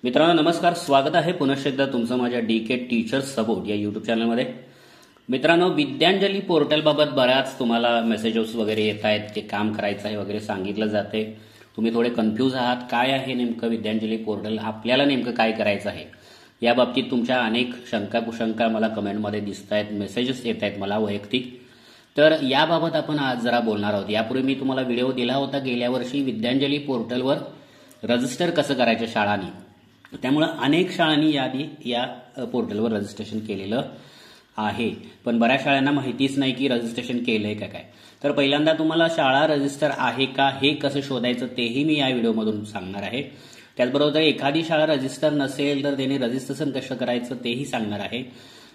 मित्रांनो नमस्कार, स्वागत आहे पुनश्च एकदा तुमचं माझ्या DK टीचर्स सपोर्ट या यूट्यूब चॅनलमध्ये। मित्रांनो, विद्यांजली पोर्टलबाबत बऱ्याच तुम्हाला मेसेजेस वगैरे येत आहेत, ते काम करायचं आहे वगैरे सांगितलं जाते। तुम्ही थोडे कन्फ्यूज आहात, काय आहे नेमकं विद्यांजली पोर्टल, आपल्याला नेमकं काय करायचं आहे या बाबतीत तुमच्या अनेक शंका कुशंका मला कमेंटमध्ये दिसत आहेत, मेसेजेस येत आहेत मला वैयक्तिक। तर याबाबत आपण आज जरा बोलणार आहोत। यापूर्वी मी तुम्हाला व्हिडिओ दिला होता गेल्या वर्षी विद्यांजली पोर्टलवर रजिस्टर कसं करायचं शाळांनी, त्यामुळे अनेक शाळांनी या पोर्टलवर रजिस्ट्रेशन केलेलं आहे, पण बऱ्याच शाळांना माहितीच नाही की रजिस्ट्रेशन केलंय का काय। तर पहिल्यांदा तुम्हाला शाळा रजिस्टर आहे का हे कसं शोधायचं तेही मी या व्हिडिओमधून सांगणार आहे। त्याचबरोबर एखादी शाळा रजिस्टर नसेल तर त्याने रजिस्ट्रेशन कसं करायचं तेही सांगणार आहे।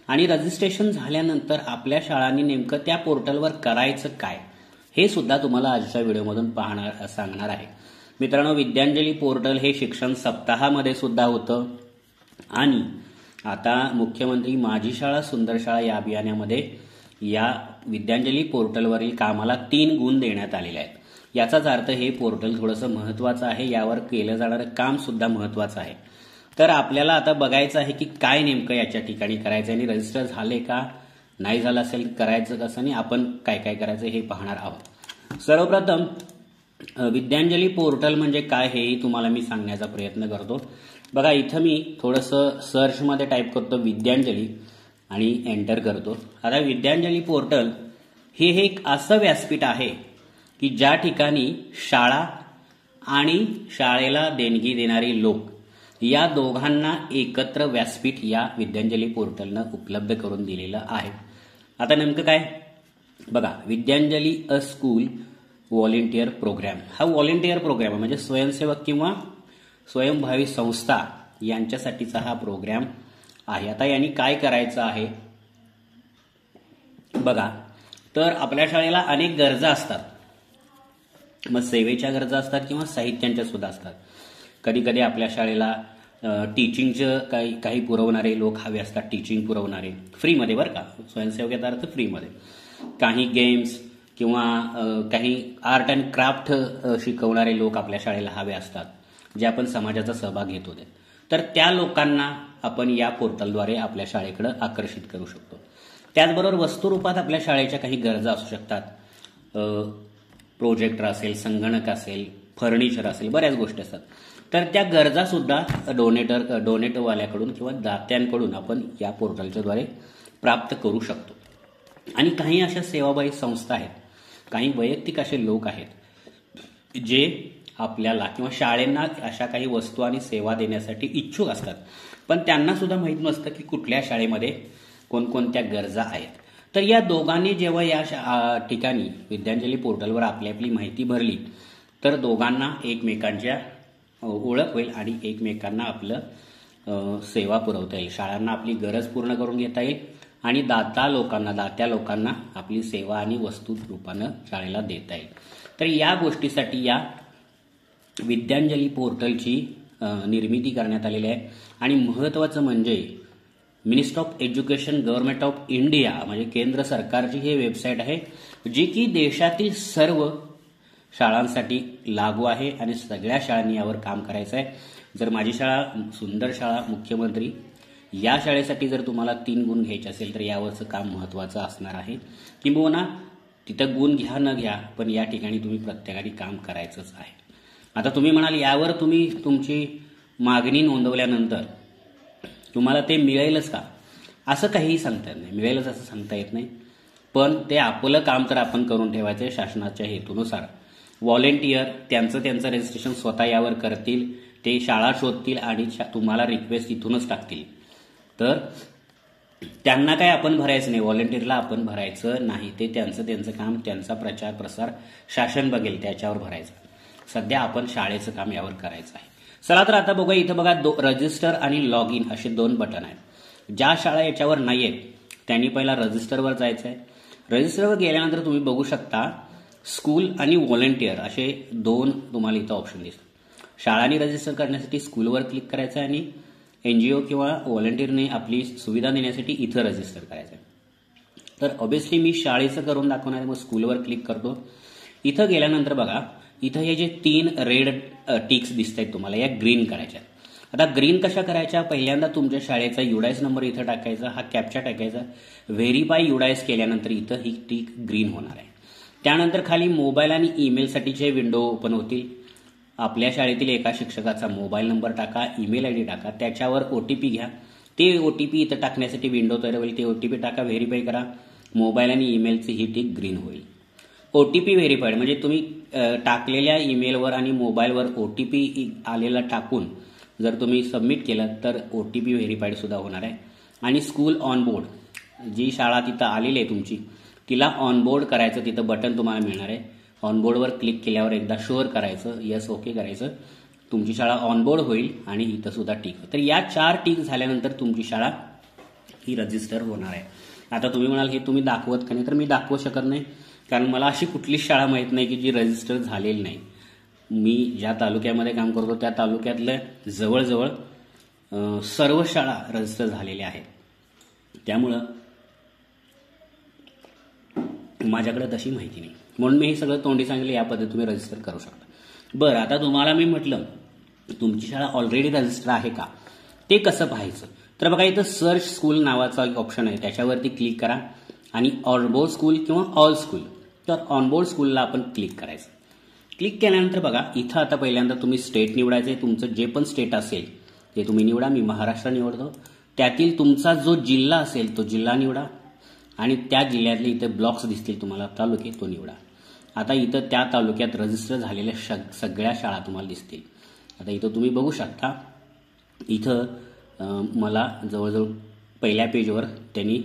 आणि रजिस्ट्रेशन झाल्यानंतर आपल्या शाळांनी नेमकं त्या पोर्टलवर करायचं काय हे सुद्धा तुम्हाला आजच्या व्हिडिओमधून सांगणार आहे। मित्रांनो, विद्यांजली पोर्टल हे शिक्षण सप्ताहामध्ये सुद्धा होतं आणि आता मुख्यमंत्री माझी शाळा सुंदर शाळा या अभियानामध्ये या विद्यांजली पोर्टलवरील कामाला 3 गुण देण्यात आलेले आहेत। याचाच अर्थ हे पोर्टल थोडंसं महत्त्वाचं आहे, यावर केलं जाणारं काम सुद्धा महत्त्वाचं आहे। तर आपल्याला आता बघायचं आहे की काय नेमकं याच्या ठिकाणी करायचं आणि रजिस्टर झाले का नाही झालं असेल करायचं कसं आणि आपण काय काय करायचं हे पाहणार आहोत। सर्वप्रथम विद्यांजली पोर्टल म्हणजे काय हेही तुम्हाला मी सांगण्याचा प्रयत्न करतो। बघा, इथं मी थोडंसं सर्चमध्ये टाईप करतो विद्यांजली आणि एंटर करतो। आता विद्यांजली पोर्टल हे एक असं व्यासपीठ आहे की ज्या ठिकाणी शाळा आणि शाळेला देणगी देणारे लोक या दोघांना एकत्र व्यासपीठ या विद्यांजली पोर्टलनं उपलब्ध करून दिलेलं आहे। आता नेमकं काय बघा, विद्यांजली अ स्कूल व्हॉलेंटियर प्रोग्राम, हा व्हॉलेंटियर प्रोग्राम म्हणजे स्वयंसेवक किंवा स्वयंभावी संस्था यांच्यासाठीचा हा प्रोग्राम आहे। आता यांनी काय करायचं आहे बघा, तर आपल्या शाळेला अनेक गरजा असतात, मग सेवेच्या गरजा असतात किंवा साहित्यांच्या सुद्धा असतात। कधी कधी आपल्या शाळेला टीचिंगचं काही पुरवणारे लोक हवे असतात, टीचिंग पुरवणारे फ्रीमध्ये, बरं का, स्वयंसेवक याचा अर्थ फ्रीमध्ये। काही गेम्स किंवा काही आर्ट अँड क्राफ्ट शिकवणारे लोक आपल्या शाळेला हवे असतात, जे आपण समाजाचा सहभाग घेत होते। तर त्या लोकांना आपण या पोर्टलद्वारे आपल्या शाळेकडे आकर्षित करू शकतो। त्याचबरोबर वस्तुरूपात आपल्या शाळेच्या काही गरजा असू शकतात, प्रोजेक्टर असेल, संगणक असेल, फर्निचर असेल, बऱ्याच गोष्टी असतात। तर त्या गरजा सुद्धा डोनेटवाल्याकडून किंवा दात्यांकडून आपण या पोर्टलच्या द्वारे प्राप्त करू शकतो। आणि काही अशा सेवाभावी संस्था आहेत, काही वैयक्तिक असे लोक आहेत जे आपल्याला किंवा शाळेंना अशा काही वस्तू आणि सेवा देण्यासाठी इच्छुक असतात, पण त्यांना सुद्धा माहीत नसतं की कुठल्या शाळेमध्ये कोणकोणत्या गरजा आहेत। तर या दोघांनी जेव्हा या ठिकाणी विद्यांजली पोर्टलवर आपली माहिती भरली तर दोघांना एकमेकांच्या ओळख होईल आणि एकमेकांना आपलं सेवा पुरवता येईल, शाळांना आपली गरज पूर्ण करून घेता येईल आणि दात्या लोकांना आपली सेवा आणि वस्तू रूपानं शाळेला देता येईल। तर या गोष्टीसाठी या विद्यांजली पोर्टलची निर्मिती करण्यात आलेली आहे। आणि महत्त्वाचं म्हणजे ministry of education government of India म्हणजे केंद्र सरकारची ही वेबसाईट आहे, जी की देशातील सर्व शाळांसाठी लागू आहे आणि सगळ्या शाळांनी यावर काम करायचं आहे। जर माझी शाळा सुंदर शाळा मुख्यमंत्री या शाळेसाठी जर तुम्हाला 3 गुण घ्यायचे असेल तर यावरचं काम महत्त्वाचं असणार आहे। किंबहुना तिथं गुण घ्या न घ्या, पण या ठिकाणी तुम्ही प्रत्येकाने काम करायचंच आहे। आता तुम्ही म्हणाल यावर तुम्ही तुमची मागणी नोंदवल्यानंतर तुम्हाला ते मिळेलच का, असं काहीही सांगता येत नाही। मिळेलच असं सांगता येत नाही, पण ते आपलं काम तर आपण करून ठेवायचं आहे शासनाच्या हेतूनुसार। व्हॉलेंटियर त्यांचं रजिस्ट्रेशन स्वतः यावर करतील, ते शाळा शोधतील आणि तुम्हाला रिक्वेस्ट इथूनच टाकतील। तर त्यांना काय आपण भरायचं नाही, व्हॉलेंटियरला आपण भरायचं नाही, ते त्यांचं काम, त्यांचा प्रचार प्रसार शासन बघेल त्याच्यावर भरायचं। सध्या आपण शाळेचं काम यावर करायचं आहे। चला तर आता बघूया, इथं बघा रजिस्टर आणि लॉग इन असे 2 बटन आहेत। ज्या शाळा याच्यावर नाही आहेत त्यांनी पहिला रजिस्टरवर जायचं आहे। रजिस्टरवर गेल्यानंतर तुम्ही बघू शकता स्कूल आणि व्हॉलेंटियर असे 2 तुम्हाला इथं ऑप्शन दिसतात। शाळांनी रजिस्टर करण्यासाठी स्कूलवर क्लिक करायचं आणि NGO किंवा व्हॉलेंटियरने आपली सुविधा देण्यासाठी इथं रजिस्टर करायचं आहे। तर ऑब्व्हियसली मी शाळेचं करून दाखवणार आहे, मग स्कूलवर क्लिक करतो। इथं गेल्यानंतर बघा, इथं हे जे 3 रेड टिक्स दिसत आहेत तुम्हाला, या ग्रीन करायच्या। आता ग्रीन कशा करायच्या, पहिल्यांदा तुमच्या शाळेचा युडायस नंबर इथं टाकायचा, हा कॅप्चा टाकायचा, व्हेरीफाय युडायस केल्यानंतर इथं ही टिक ग्रीन होणार आहे. त्यानंतर खाली मोबाईल आणि ईमेलसाठीचे विंडो ओपन होतील. आपल्या शाळेतील एका शिक्षकाचा मोबाईल नंबर टाका, ईमेल आयडी टाका, त्याच्यावर ओटीपी घ्या. ते ओटीपी इथं टाकण्यासाठी विंडो तयार होईल. ते ओटीपी टाका, व्हेरीफाय करा. मोबाईल आणि ईमेलची ही टिक ग्रीन होईल. ओटीपी व्हेरीफाईड म्हणजे तुम्ही टाकलेल्या ईमेलवर आणि मोबाईलवर ओटीपी आलेला टाकून जर तुम्ही सबमिट केलं तर ओटीपी व्हेरीफाईड सुद्धा होणार आहे. आणि स्कूल ऑनबोर्ड, जी शाळा तिथं आलेली आहे तुमची, तिला ऑनबोर्ड करायचं तिथं बटन तुम्हाला मिळणार आहे. ऑनबोर्डवर क्लिक केल्यावर एकदा शुअर करायचं, येस ओके करायचं, तुमची शाळा ऑनबोर्ड होईल आणि इथं सुद्धा टिक. तर या 4 टिक झाल्यानंतर तुमची शाळा ही रजिस्टर होणार आहे. आता तुम्ही म्हणाल हे तुम्ही दाखवत का नाही, तर मी दाखवू शकत नाही, कारण मला अशी कुठलीच शाळा माहीत नाही की जी रजिस्टर झालेली नाही. मी ज्या तालुक्यामध्ये काम करतो त्या तालुक्यातल्या जवळजवळ सर्व शाळा रजिस्टर झालेल्या आहेत. त्यामुळं माझ्याकडे तशी माहिती नाही, म्हणून मी हे सगळं तोंडी सांगितलं, या पद्धतीने तुम्ही रजिस्टर करू शकता. बरं, आता तुम्हाला मी म्हटलं तुमची शाळा ऑलरेडी रजिस्टर आहे का, ते कसं पाहायचं. तर बघा इथं सर्च स्कूल नावाचा एक ऑप्शन आहे, त्याच्यावरती क्लिक करा आणि ऑनबोर्ड स्कूल किंवा ऑल स्कूल, तर ऑनबोर्ड स्कूलला आपण क्लिक करायचं. क्लिक केल्यानंतर बघा इथं आता पहिल्यांदा तुम्ही स्टेट निवडायचं आहे. तुमचं जे पण स्टेट असेल ते तुम्ही निवडा. मी महाराष्ट्र निवडतो. त्यातील तुमचा जो जिल्हा असेल तो जिल्हा निवडा आणि त्या जिल्ह्यातले इथं ब्लॉक्स दिसतील तुम्हाला, तालुके, तो निवडा. आता इथं त्या तालुक्यात रजिस्टर झालेल्या सगळ्या शाळा तुम्हाला दिसतील. आता इथं तुम्ही बघू शकता, इथं मला जवळजवळ पहिल्या पेजवर त्यांनी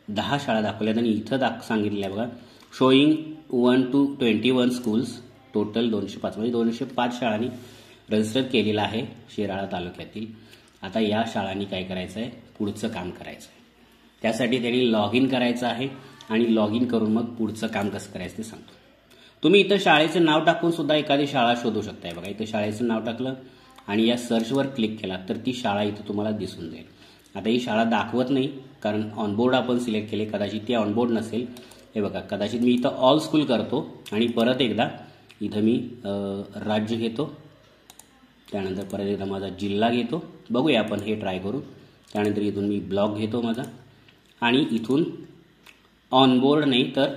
10 शाळा दाखवल्यात आणि इथं सांगितल्या बघा, शोईंग 1 to 21 स्कूल्स, टोटल 205, म्हणजे 205 शाळांनी रजिस्टर केलेलं आहे शिराळा तालुक्यातील. आता या शाळांनी काय करायचं आहे, पुढचं काम करायचं आहे. त्यासाठी त्यांनी लॉग इन करायचं आहे आणि लॉग इन करून मग पुढचं काम कसं करायचं ते सांगतो. तुम्ही इथं शाळेचं नाव टाकून सुद्धा एखादी शाळा शोधू शकताय. बघा इथं शाळेचं नाव टाकलं आणि या सर्चवर क्लिक केला तर ती शाळा इथं तुम्हाला दिसून जाईल. आता ही शाळा दाखवत नाही कारण ऑनबोर्ड आपण सिलेक्ट केले, कदाचित ती ऑनबोर्ड नसेल. हे बघा, कदाचित मी इथं ऑल स्कूल करतो आणि परत एकदा इथं मी राज्य घेतो, त्यानंतर परत एकदा माझा जिल्हा घेतो. बघूया आपण हे ट्राय करू. त्यानंतर इथून मी ब्लॉक घेतो माझा आणि इथून ऑनबोर्ड नाही तर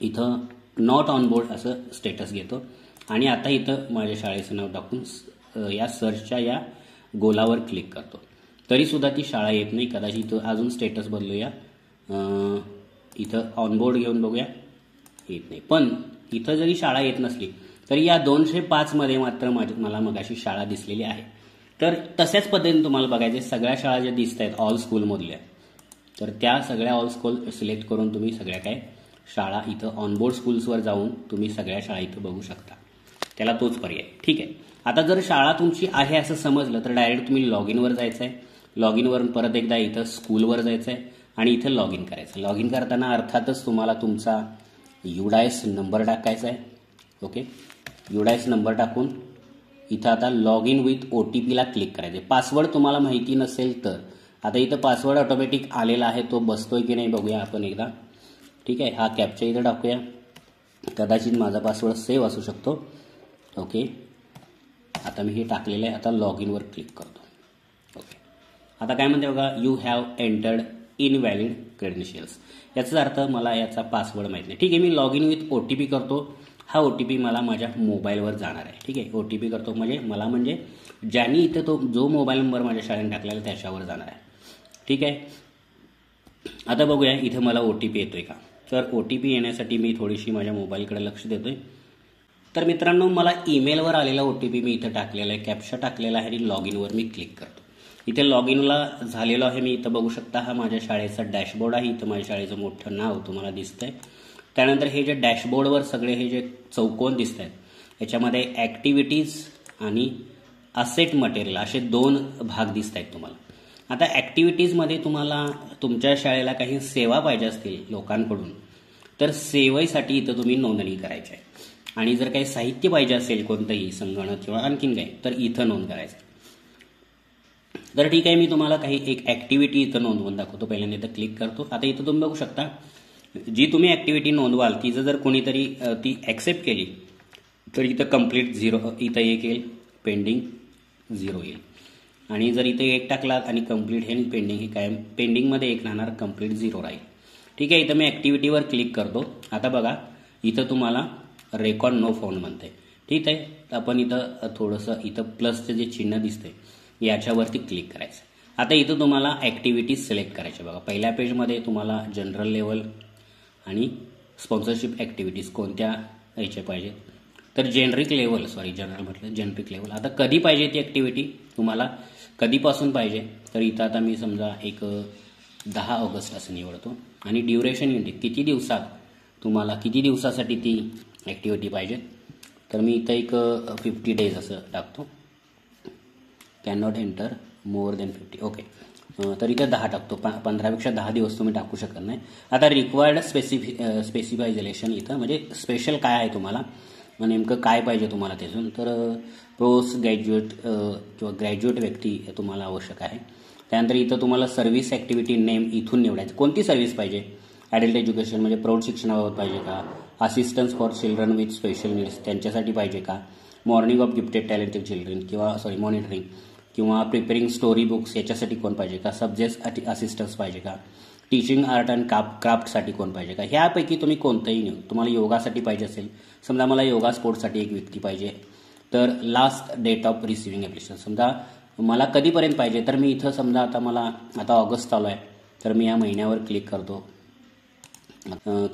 इथं नॉट ऑनबोर्ड असं स्टेटस घेतो आणि आता इथं माझ्या शाळेचं नाव टाकून या सर्चच्या या गोलावर क्लिक करतो. तरीसुद्धा ती शाळा येत नाही. कदाचित इथं अजून स्टेटस बदलूया, इथं ऑनबोर्ड घेऊन बघूया, येत नाही. पण इथं जरी शाळा येत नसली तरी या 205 मध्ये मात्र मला मगाशी शाळा दिसलेली आहे. तर तशाच पद्धतीने तुम्हाला बघायचे सगळ्या शाळा ज्या दिसत आहेत ऑल स्कूलमधल्या, तर त्या सगळ्या ऑल स्कूल सिलेक्ट करून तुम्ही सगळ्या काय शाळा इथं ऑनबोर्ड स्कूल्सवर जाऊन तुम्ही सगळ्या शाळा इथं बघू शकता. त्याला तोच पर्याय. ठीक आहे. आता जर शाळा तुमची आहे असं समजलं तर डायरेक्ट तुम्ही लॉग इनवर जायचं आहे. लॉग इनवरून परत एकदा इथं स्कूलवर जायचं आहे आणि इथं लॉग इन करायचं. लॉग इन करताना अर्थातच तुम्हाला तुमचा युडायस नंबर टाकायचा आहे. ओके, युडायस नंबर टाकून इथं आता लॉग इन विथ ओटीपीला क्लिक करायचं. पासवर्ड तुम्हाला माहिती नसेल तर आता इथं पासवर्ड ऑटोमॅटिक आलेला आहे, तो बसतोय की नाही बघूया आपण एकदा. ठीक आहे, हा कॅप्चा इथं टाकूया. कदाचित माझा पासवर्ड सेव्ह असू शकतो. ओके, आता मी हे टाकलेलं आहे. आता लॉग इनवर क्लिक करतो. ओके, आता काय म्हणते बघा, you have entered invalid credentials. याचा अर्थ मला याचा पासवर्ड माहीत नाही. ठीक आहे, मी लॉग इन विथ ओटीपी करतो. हा ओटीपी मला माझ्या मोबाईलवर जाणार आहे. ठीक आहे, ओटीपी करतो म्हणजे ज्यांनी इथं तो जो मोबाईल नंबर माझ्या शाळेने टाकलेला त्याच्यावर जाणार आहे. ठीक आहे, आता बघूया इथं मला ओटीपी येतोय का. तर ओटीपी येण्यासाठी मी थोडीशी माझ्या मोबाईलकडे लक्ष देतोय. तर मित्रांनो, मला ईमेलवर आलेला ओटीपी मी इथं टाकलेला आहे, कॅप्चा टाकलेला आहे आणि लॉग इनवर मी क्लिक करतो. इथे लॉग इनला झालेलो आहे मी. इथं बघू शकता हा माझ्या शाळेचा डॅशबोर्ड आहे. इथं माझ्या शाळेचं मोठं नाव तुम्हाला दिसतंय. त्यानंतर हे जे डॅशबोर्डवर सगळे हे जे चौकोन दिसत आहेत याच्यामध्ये ॲक्टिव्हिटीज आणि असेट मटेरियल असे 2 भाग दिसत आहेत तुम्हाला. आता ॲक्टिव्हिटीजमध्ये तुम्हाला तुमच्या शाळेला काही सेवा पाहिजे असतील लोकांकडून तर सेवेसाठी इथं तुम्ही नोंदणी करायची आहे. आणि जर काही साहित्य पाहिजे असेल कोणतंही संगणक किंवा आणखीन काही तर इथं नोंद करायचं. तर ठीक आहे, मी तुम्हाला काही एक ॲक्टिव्हिटी इथं नोंदवून दाखवतो. पहिल्यांदा इथं क्लिक करतो. आता इथं तुम्ही बघू शकता जी तुम्ही ॲक्टिव्हिटी नोंदवाल तिचं जर कोणीतरी ती ॲक्सेप्ट केली तर इथं कंप्लीट 0 इथं 1 येईल, पेंडिंग 0 येईल. आणि जर इथे 1 टाकलात आणि कंप्लीट हे पेंडिंग हे काय पेंडिंगमध्ये 1 राहणार, कंप्लीट 0 राहील. ठीक आहे. इथं मी ॲक्टिव्हिटीवर क्लिक करतो. आता बघा इथं तुम्हाला रेकॉर्ड नो फाउंड म्हणते. ठीक आहे. आपण इथं थोडंसं इथं प्लसचं जे चिन्ह दिसते याच्यावरती क्लिक करायचं. आता इथं तुम्हाला ॲक्टिव्हिटीज सिलेक्ट करायचे. बघा पहिल्या पेजमध्ये तुम्हाला जनरल लेवल आणि स्पॉन्सरशिप ॲक्टिव्हिटीज कोणत्या याचे पाहिजे, तर जनरल म्हटलं जेनरिक लेवल. आता कधी पाहिजे ती ॲक्टिव्हिटी तुम्हाला, कधीपासून पाहिजे, तर इथं आता मी समजा एक 10 ऑगस्ट असं निवडतो आणि ड्युरेशन इंडिक किती दिवसासाठी ती ॲक्टिव्हिटी पाहिजे, तर मी इथं एक 50 डेज असं टाकतो. Can not enter more than 50. Okay. तर इथं 10 टाकतो. 15पेक्षा 10 दिवस तुम्ही टाकू शकत नाही. आता रिक्वायर्ड स्पेसिफायझेशन इथं म्हणजे स्पेशल काय आहे तुम्हाला, नेमकं काय पाहिजे तुम्हाला त्यातून, तर पोस्ट ग्रॅज्युएट किंवा ग्रॅज्युएट व्यक्ती तुम्हाला आवश्यक आहे. त्यानंतर इथं तुम्हाला सर्व्हिस ॲक्टिव्हिटी नेम इथून निवडायचं. कोणती सर्व्हिस पाहिजे, ॲडल्ट एज्युकेशन म्हणजे प्रौढ शिक्षणाबाबत पाहिजे का, assistance for children with special needs त्यांच्यासाठी पाहिजे का, morning of gifted talented children monitoring किंवा प्रिपेरिंग स्टोरी बुक्स याच्यासाठी कोण पाहिजे का, सब्जेक्ट असिस्टन्स पाहिजे का, टीचिंग आर्ट अँड क्राफ्टसाठी कोण पाहिजे का. ह्यापैकी तुम्ही कोणतंही निवड. तुम्हाला योगासाठी पाहिजे असेल, समजा मला योगा स्पोर्ट्ससाठी एक व्यक्ती पाहिजे, तर last date of receiving application समजा मला कधीपर्यंत पाहिजे, तर मी इथं समजा आता ऑगस्ट चालू आहे, तर मी या महिन्यावर क्लिक करतो.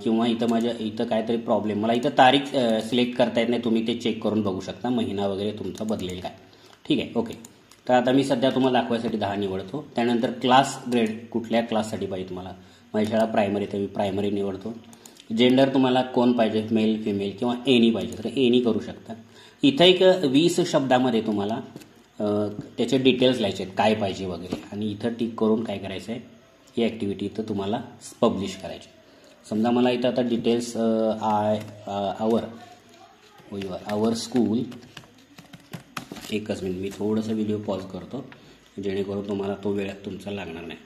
किंवा इथं काहीतरी प्रॉब्लेम, मला इथं तारीख सिलेक्ट करता येत नाही, तुम्ही ते चेक करून बघू शकता महिना वगैरे तुमचा बदलेल काय. ठीक आहे. ओके. तर आता मी सध्या तुम्हाला दाखवायसाठी 10 निवडतो. त्यानंतर क्लास ग्रेड कुठल्या क्लाससाठी पाहिजे तुम्हाला, माझी शाळा प्रायमरी, तर मी प्रायमरी निवडतो. जेंडर तुम्हाला कोण पाहिजे, मेल फिमेल किंवा एनी पाहिजे तर एनी करू शकता. इथं एक 20 शब्दामध्ये तुम्हाला त्याचे डिटेल्स लिहायचे आहेत, काय पाहिजे वगैरे, आणि इथं टिक करून काय करायचं आहे, ही ॲक्टिव्हिटी इथं तुम्हाला पब्लिश करायची. समजा मला इथं आता डिटेल्स आवर स्कूल. एकच मिनिट, मी थोडंसं व्हिडिओ पॉज करतो जेणेकरून तुम्हाला तो वेळ तुमचा लागणार नाही.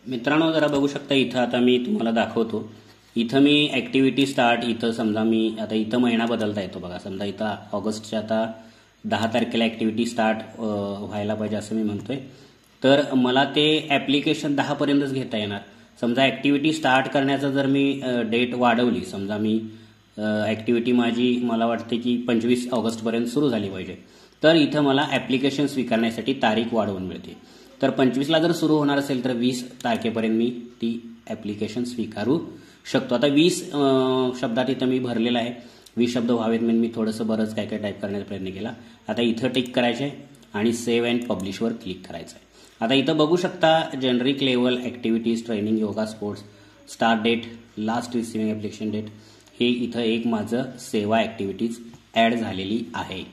मित्रांनो जरा बघू शकता, इथं आता मी तुम्हाला दाखवतो. इथं मी ॲक्टिव्हिटी स्टार्ट, इथं समजा मी आता इथं महिना बदलता येतो बघा. समजा इथं ऑगस्टच्या आता 10 तारखेला ॲक्टिव्हिटी स्टार्ट व्हायला पाहिजे असं मी म्हणतोय, तर मला ते ॲप्लिकेशन 10 पर्यंतच घेता येणार. समजा ॲक्टिव्हिटी स्टार्ट करण्याचं जर मी डेट वाढवली, समजा मी ॲक्टिव्हिटी माझी मला वाटते की 25 ऑगस्टपर्यंत सुरू झाली पाहिजे, तर इथं मला ॲप्लिकेशन स्वीकारण्यासाठी तारीख वाढवून मिळते. तर 25ला जर सुरू होणार असेल तर 20 तारखेपर्यंत मी ती ॲप्लिकेशन स्वीकारू शकतो. आता 20 शब्दात इथं मी भरलेला आहे. 20 शब्द व्हावेत म्हणून मी थोडंसं बरंच काय टाईप करण्याचा प्रयत्न केला. आता इथं टिक करायचं आहे आणि सेव्ह अँड पब्लिशवर क्लिक करायचं आहे. आता इथं बघू शकता generic level activities training yoga sports start date last receiving application date हे इथं एक माझं सेवा ॲक्टिव्हिटीज ॲड झालेली आहे.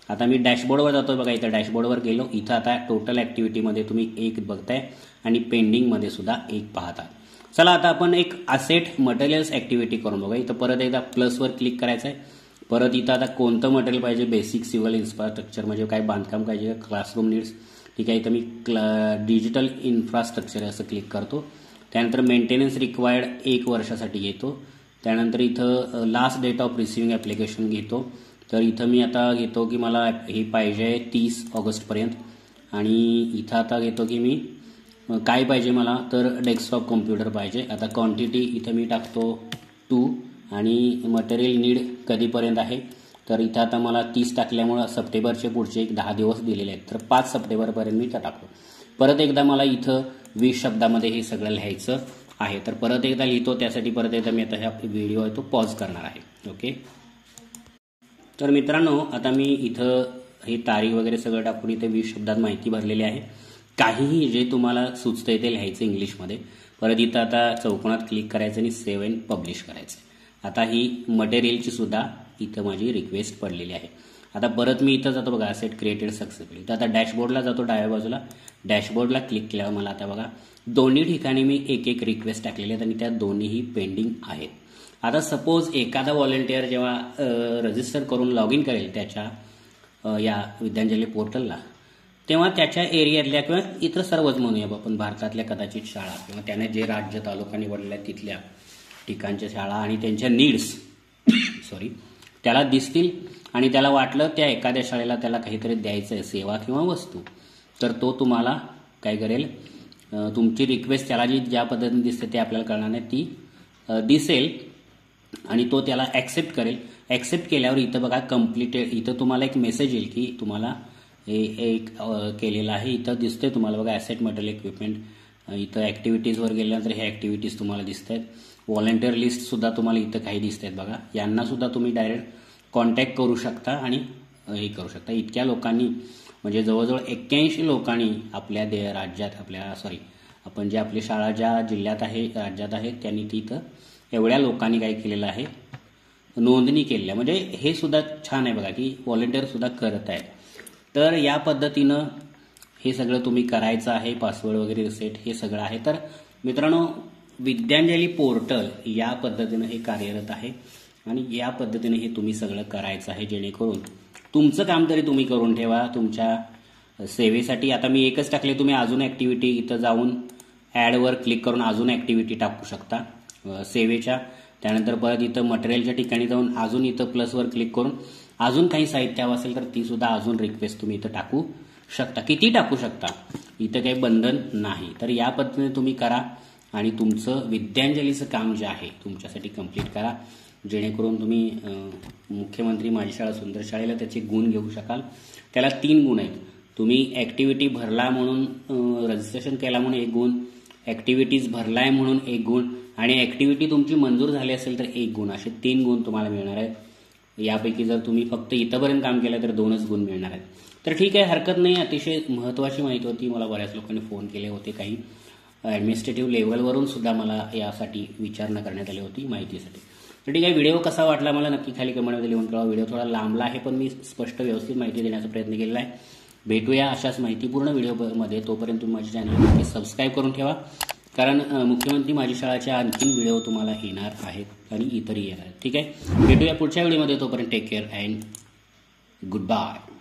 आता मी डॅशबोर्डवर जातो बघा. इथं डॅशबोर्डवर गेलो. इथं आता टोटल ॲक्टिव्हिटीमध्ये तुम्ही 1 बघताय आणि पेंडिंगमध्ये सुद्धा 1 पाहता. चला आता आपण एक असेट मटेरियल्स ॲक्टिव्हिटी करून बघा. इथं परत एकदा प्लसवर क्लिक करायचं आहे. परत इथं आता कोणतं मटेरियल पाहिजे, बेसिक सिव्हिल इन्फ्रास्ट्रक्चर म्हणजे काय बांधकाम पाहिजे, क्लासरूम नीड्स. ठीक आहे. इथं मी डिजिटल इन्फ्रास्ट्रक्चर असं क्लिक करतो. त्यानंतर मेंटेनन्स रिक्वायर्ड 1 वर्षासाठी घेतो. त्यानंतर इथं last date of receiving application घेतो. तर इथं मी आता घेतो की मला हे पाहिजे 30 ऑगस्टपर्यंत आणि इथं आता घेतो की मी काय पाहिजे मला, तर डेस्कटॉप कॉम्प्युटर पाहिजे. आता क्वांटिटी इथं मी टाकतो 2 आणि मटेरियल नीड कधीपर्यंत आहे, तर इथं आता मला 30 टाकल्यामुळं सप्टेंबरचे पुढचे एक 10 दिवस दिलेले आहेत, तर 5 सप्टेंबरपर्यंत मी टाकतो. परत एकदा मला इथं 20 शब्दामध्ये हे सगळं लिहायचं आहे, तर परत एकदा लिहितो. त्यासाठी परत एकदा मी आता हा व्हिडिओ आहे तो पॉज करणार आहे. ओके. तर मित्रांनो आता मी इथं हे तारीख वगैरे सगळं टाकून इथे 20 शब्दात माहिती भरलेली आहे. काहीही जे तुम्हाला सुचतंय ते लिहायचं इंग्लिशमध्ये. परत इथं आता चौकोनात क्लिक करायचं आणि सेव्ह अँड पब्लिश करायचं. आता ही मटेरियलची सुद्धा इथं माझी रिक्वेस्ट पडलेली आहे. आता परत मी इथं जातो बघा, असेट क्रिएटेड सक्सेसफुली. तर आता डॅशबोर्डला जातो डाव्या बाजूला. डॅशबोर्डला क्लिक केल्यावर मला आता बघा दोन्ही ठिकाणी मी एक रिक्वेस्ट टाकलेली आहेत आणि त्या दोन्हीही पेंडिंग आहेत. आता सपोज एखादा व्हॉलेंटियर जेव्हा रजिस्टर करून लॉग इन करेल त्याच्या या विद्यांजली पोर्टलला, तेव्हा त्याच्या एरियातल्या किंवा इतर सर्वच म्हणूया आपण भारतातल्या कदाचित शाळा किंवा त्याने जे राज्य तालुका निवडलेल्या तिथल्या ठिकाणच्या शाळा आणि त्यांच्या नीड्स त्याला दिसतील आणि त्याला वाटलं त्या एखाद्या शाळेला त्याला काहीतरी द्यायचं आहे सेवा किंवा वस्तू, तर तो तुम्हाला काय करेल, तुमची रिक्वेस्ट त्याला जी ज्या पद्धतीने दिसते ते आपल्याला कळणार नाही, ती दिसेल आणि तो त्याला ॲक्सेप्ट करेल. ॲक्सेप्ट केल्यावर इथं बघा कम्प्लिटेड, इथं तुम्हाला एक मेसेज येईल की तुम्हाला हे एक केलेलं आहे. इथं दिसतंय तुम्हाला बघा ॲसेट मटेरियल इक्विपमेंट. इथं ॲक्टिव्हिटीजवर गेल्यानंतर हे ॲक्टिव्हिटीज तुम्हाला दिसत आहेत. व्हॉलेंटिअर लिस्टसुद्धा तुम्हाला इथं काही दिसत आहेत बघा. यांनासुद्धा तुम्ही डायरेक्ट कॉन्टॅक्ट करू शकता आणि हे करू शकता. इतक्या लोकांनी म्हणजे जवळजवळ 81 लोकांनी आपल्या राज्यात आपण जे आपली शाळा ज्या जिल्ह्यात आहे राज्यात आहे त्यांनी तिथं एवढ्या लोकांनी काय केलेलं आहे, नोंदणी केलेली आहे. म्हणजे हे सुद्धा छान आहे बघा की व्हॉलेंटिअरसुद्धा करत आहेत. तर या पद्धतीनं हे सगळं तुम्ही करायचं आहे. पासवर्ड वगैरे रिसेट हे सगळं आहे. तर मित्रांनो, विद्यांजली पोर्टल या पद्धतीनं हे कार्यरत आहे आणि या पद्धतीने हे तुम्ही सगळं करायचं आहे, जेणेकरून तुमचं काम तरी तुम्ही करून ठेवा तुमच्या सेवेसाठी. आता मी एकच टाकले, तुम्ही अजून ॲक्टिव्हिटी इथं जाऊन ॲडवर क्लिक करून अजून ॲक्टिव्हिटी टाकू शकता सेवेच्या. त्यानंतर परत इथं मटेरियलच्या ठिकाणी जाऊन अजून इथं प्लसवर क्लिक करून अजून काही साहित्य हवं असेल तर ती सुद्धा अजून रिक्वेस्ट तुम्ही इथं टाकू शकता. किती टाकू शकता, इथं काही बंधन नाही. तर या पद्धतीने तुम्ही करा आणि तुमचं विद्यांजलीचं काम जे आहे तुमच्यासाठी कंप्लीट करा, जेणेकरून तुम्ही मुख्यमंत्री माझी शाळा सुंदर शाळेला त्याचे गुण घेऊ शकाल. त्याला 3 गुण आहेत. तुम्ही ॲक्टिव्हिटी भरला म्हणून, रजिस्ट्रेशन केला म्हणून 1 गुण, ॲक्टिव्हिटीज भरलाय म्हणून 1 गुण आणि ॲक्टिव्हिटी तुमची मंजूर झाली असेल तर 1 गुण, असे 3 गुण तुम्हाला मिळणार आहेत. यापैकी जर तुम्ही फक्त इथंपर्यंत काम केलं तर 2च गुण मिळणार आहेत. तर ठीक आहे, हरकत नाही. अतिशय महत्त्वाची माहिती होती. मला बऱ्याच लोकांनी फोन केले होते, काही ॲडमिनिस्ट्रेटिव्ह लेवलवरून सुद्धा मला यासाठी विचारणा करण्यात आली होती माहितीसाठी. तर ठीक आहे, व्हिडिओ कसा वाटला मला नक्की खाली कमेंटमध्ये लिहून कळवा. व्हिडिओ थोडा लांबला आहे पण मी स्पष्ट व्यवस्थित माहिती देण्याचा प्रयत्न केलेला आहे. भेटूया अशाच माहितीपूर्ण व्हिडिओमध्ये. तोपर्यंत तुम्ही माझ्या चॅनल नक्की सबस्क्राईब करून ठेवा, कारण मुख्यमंत्री माझी शाळाच्या आणखीन व्हिडिओ तुम्हाला येणार आहेत आणि इतरही येणार आहेत. ठीक आहे, भेटूया पुढच्या व्हिडिओमध्ये. तोपर्यंत take care and good bye.